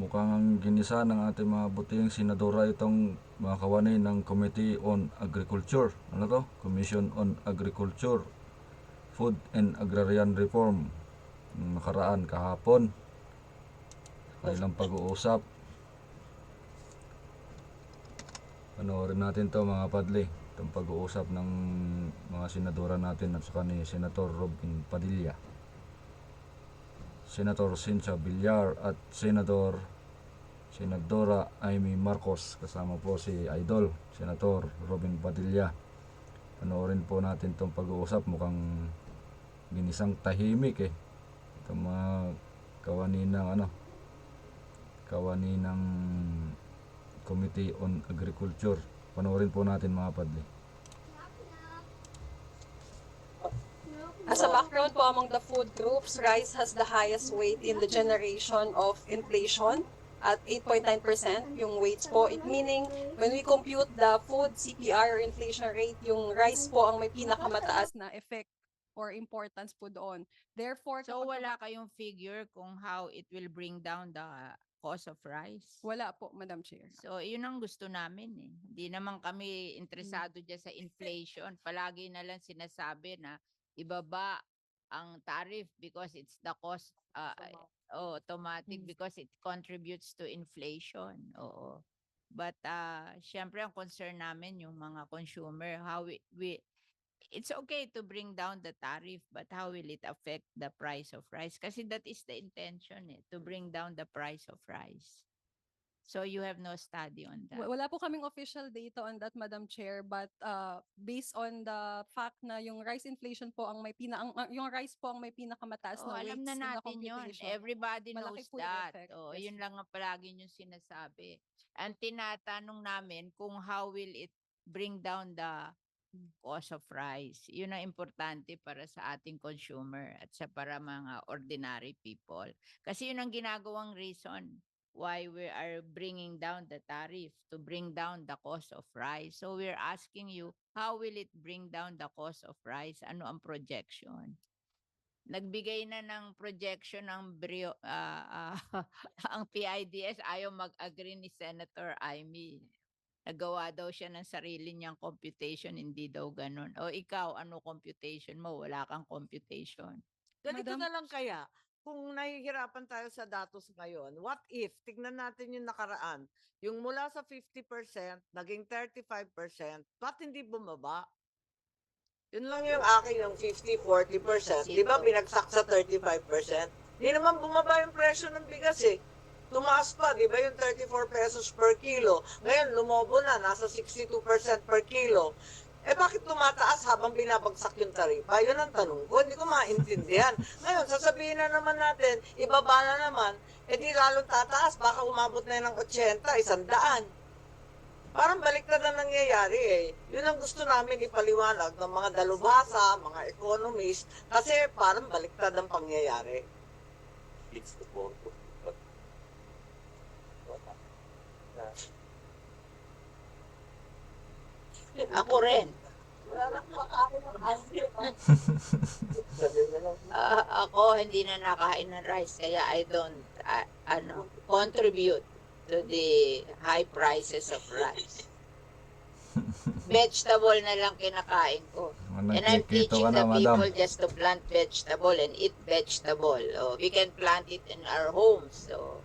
Mukhang ginisa ng ating mga butihing senadora itong mga kawani ng Committee on Agriculture. Ano to? Commission on Agriculture, Food and Agrarian Reform. Nakaraan kahapon. Kanilang pag-uusap. Panoorin natin to mga padli. Itong pag-uusap ng mga senadora natin at saka ni Senator Robin Padilla, Senator Cynthia Villar at Senadora Amy Marcos. Kasama po si Idol Senator Robin Padilla. Panoorin po natin itong pag-uusap. Mukhang ginisang tahimik itong mga kawani ng Committee on Agriculture. Panoorin po natin mga padli. As a background po among the food groups, rice has the highest weight in the generation of inflation at 8.9% yung weights po. It meaning, when we compute the food CPR or inflation rate, yung rice po ang may pinakamataas na effect or importance po doon. Therefore, So wala kayong figure kung how it will bring down the cost of rice? Wala po, Madam Chair. So yun ang gusto namin eh. Hindi naman kami interesado dyan sa inflation. Palagi na lang sinasabi na ibaba ang tariff because it's the cost automatic because it contributes to inflation. Oo. But syempre ang concern namin yung mga consumer, how we it's okay to bring down the tariff, but how will it affect the price of rice? Kasi that is the intention to bring down the price of rice. So you have no study on that? Wala po kaming official data on that, Madam Chair, but based on the fact na yung rice inflation po ang yung rice po ang may pinakamataas Oh, na alam weights na in the natin yun. computation. Everybody Malaki knows po yung that. effect. Oh, Yes, yun lang ang palagi yung sinasabi. Ang tinatanong namin kung how will it bring down the cost of rice. Yun ang importante para sa ating consumer at sa para mga ordinary people. Kasi yun ang ginagawang reason why we are bringing down the tariff to bring down the cost of rice. So we're asking you, how will it bring down the cost of rice? Ano ang projection? Nagbigay na ng projection ng ang PIDS, ayaw mag-agree ni Senator Amy. Nagawa daw siya ng sarili niyang computation, hindi daw ganun. O ikaw, ano computation mo? Wala kang computation. Ganito Madam- na lang kaya, kung nahihirapan tayo sa datos ngayon, what if, tignan natin yung nakaraan, yung mula sa 50%, naging 35%, ba't hindi bumaba? Yun lang yung akin, yung 50-40%. Di ba binagsak sa 35%? Di naman bumaba yung presyo ng bigas eh. Tumaas pa, di ba yung 34 pesos per kilo? Ngayon, lumobo na, nasa 62% per kilo. Eh bakit tumataas habang binabagsak yung taripa? Yun ang tanong ko, hindi ko maintindihan. Ngayon, sasabihin na naman natin, ibaba na naman, eh di lalong tataas, baka umabot na yun ng 80, 100. Parang baliktad na nangyayari eh. Yun ang gusto namin ipaliwanag ng mga dalubhasa, mga economist, kasi parang baliktad ang pangyayari. It's the board. Ako rin. Ako hindi na nakain ng rice kaya I don't contribute to the high prices of rice. Vegetable na lang kinakain ko. And I'm teaching the people just to plant vegetable and eat vegetable. Oh, we can plant it in our homes. So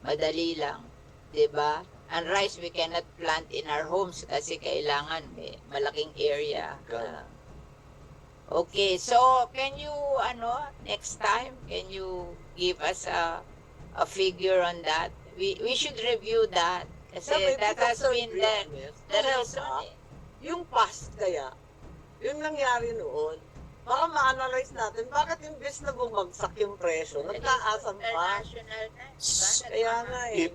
madali lang, 'di ba? And rice we cannot plant in our homes kasi kailangan may malaking area. Okay, so can you next time can you give us a figure on that? We should review that kasi that has been the reason. Yung past kaya, yung nangyari noon, baka ma-analyze natin, bakit imbes na bumagsak yung presyo, nagtaasang pa? International na, Kaya nga eh.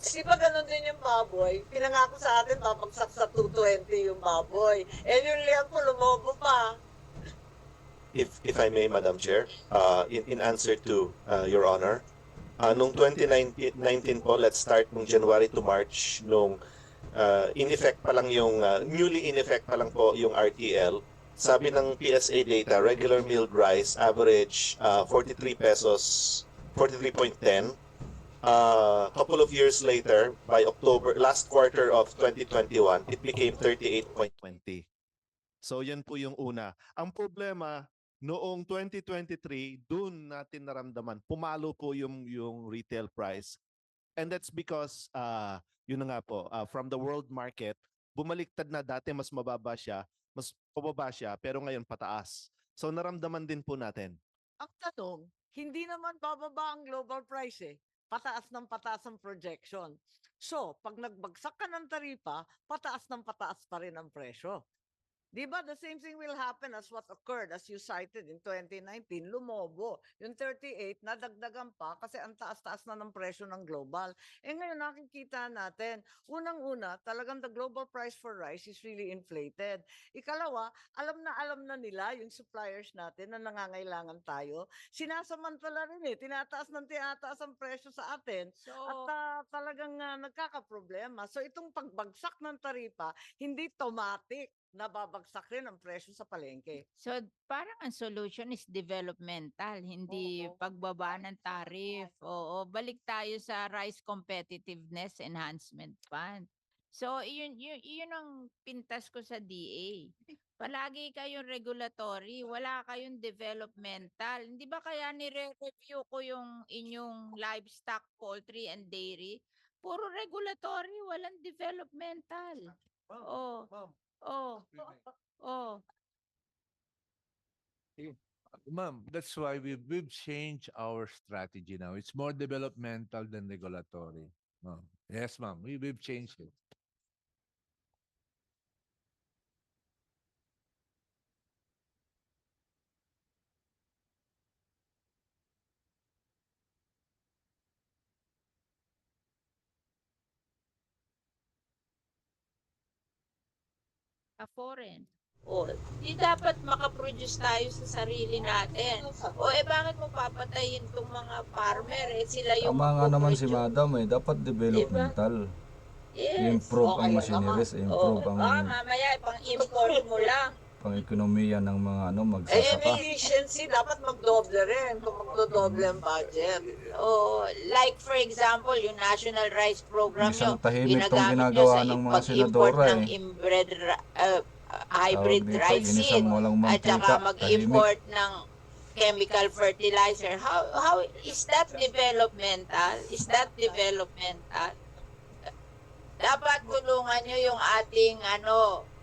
Di ba ganun din yung baboy? Pinangako sa atin, babagsak sa 220 yung baboy. Eh yung liyan po, lumobo pa. If I may, Madam Chair, in answer to Your Honor, nung 2019 po, let's start nung January to March, nung in effect pa lang yung, newly in effect pa lang po yung RTL, sabi ng PSA data, regular milled rice average 43 pesos 43.10. Couple of years later, by last quarter of 2021, it became 38.20. So yan po yung una. Ang problema, noong 2023, doon natin naramdaman, pumalo po yung retail price. And that's because, yun na nga po, from the world market, bumaliktad na dati mas mababa siya, mas pababa siya, pero ngayon pataas. So naramdaman din po natin. Ang tanong, hindi naman bababa ang global price eh. Pataas ng pataas ang projection. So, pag nagbagsak ka ng taripa, pataas ng pataas pa rin ang presyo. Di ba? The same thing will happen as what occurred as you cited in 2019. Lumobo. Yung 38, nadagdagan pa kasi ang taas-taas na ng presyo ng global. Eh ngayon nakikita natin, unang-una, talagang the global price for rice is really inflated. Ikalawa, alam na nila yung suppliers natin na nangangailangan tayo. Sinasamantala rin eh, tinataas ang presyo sa atin. So, At talagang nagkakaproblema. So itong pagbagsak ng taripa, hindi automatic nababagsak rin ang presyo sa palengke. so parang ang solution is developmental, hindi Oo. pagbaba ng tariff. Oo, balik tayo sa Rice Competitiveness Enhancement Fund. So, yun ang pintas ko sa DA. Palagi kayong regulatory, wala kayong developmental. Hindi ba kaya nire-review ko yung inyong livestock, poultry, and dairy? Puro regulatory, walang developmental. Oh, oh, oh. Ma'am, that's why we've changed our strategy now. It's more developmental than regulatory. Ma'am. Yes, ma'am. We've changed it. Foreign. O, di dapat makaproduce tayo sa sarili natin. O, bakit mo papatayin tong mga farmer? Sila yung Tama nga naman si magpo-produce. Madam dapat developmental. Yes. I-improve ang Okay, machineries, i-improve ang mamaya, pang-import mo lang. pang-ekonomiya ng mga Yung magsasaka. efficiency, dapat magdoble rin kung magdodoble ang budget. O, like for example, yung National Rice Program Isang nyo, tahimik tong ginagamit nyo ginagawa sa ng mga pag-import senadora ng inbred hybrid Tawag dito, rice seed. ginisang walang At saka mantika, mag-import ng chemical fertilizer. How is that developmental? Is that developmental? Dapat tulungan nyo yung ating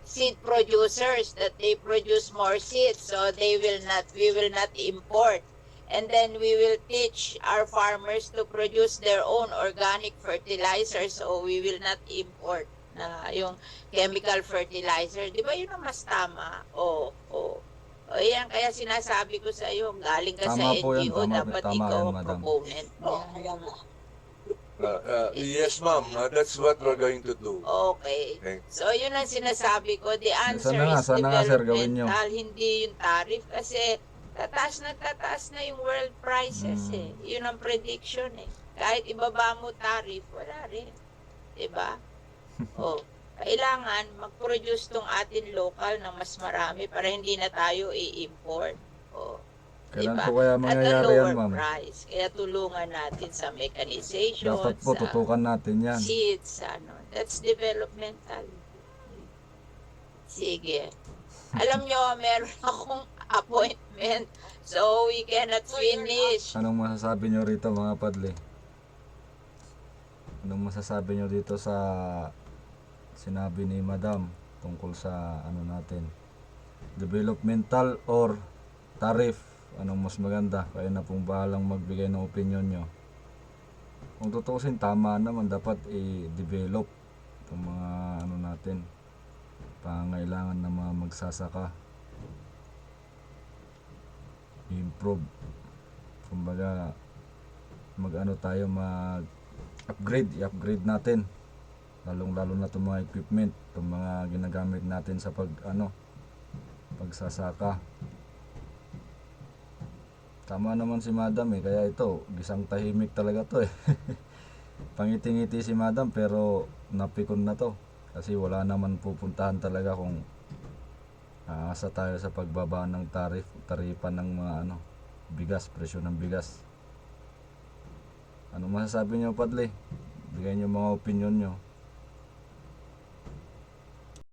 seed producers that they produce more seeds so we will not import. And then we will teach our farmers to produce their own organic fertilizers so we will not import na yung chemical fertilizer. Di ba yun ang mas tama? O yan, kaya sinasabi ko sa iyo, galing ka sa Tama po yan, NGO, tama- dapat tama ikaw yan, ang madam. proponent. Yes, ma'am. That's what we're going to do. Okay. Thanks. So, yun ang sinasabi ko. The answer Sana nga, is sir, gawin nyo. developmental, hindi yung tariff. Kasi tataas na yung world prices eh. Yun ang prediction eh. Kahit ibaba mo tariff, wala rin. Diba? Kailangan mag-produce tong atin local ng mas marami para hindi na tayo i-import. Kailan Diba? po kaya At a mangyayari lower yan, ma'am? price. Kaya tulungan natin sa mechanization, Dapat po sa tutukan natin yan. seeds, That's developmental. Sige. Alam nyo, meron akong appointment. So, we cannot finish. Anong masasabi nyo rito mga padle? Anong masasabi nyo dito sa sinabi ni Madam tungkol sa natin? Developmental or tariff? Anong mas maganda? Kaya na pong bahalang magbigay ng opinion nyo. Kung tutusin, tama naman. Dapat i-develop itong mga natin. Pangailangan ng mga magsasaka. I-improve. Kumbaga, tayo i-upgrade natin. Lalong-lalo na itong mga equipment, itong mga ginagamit natin sa pagsasaka. Tama naman si Madam kaya ito, gisang tahimik talaga to Pangiti-ngiti si Madam pero napikon na to. Kasi wala naman pupuntahan talaga kung aasa tayo sa pagbaba ng taripan ng mga bigas, presyo ng bigas. Ano masasabi niyo, Padli? Bigay niyo mga opinion niyo.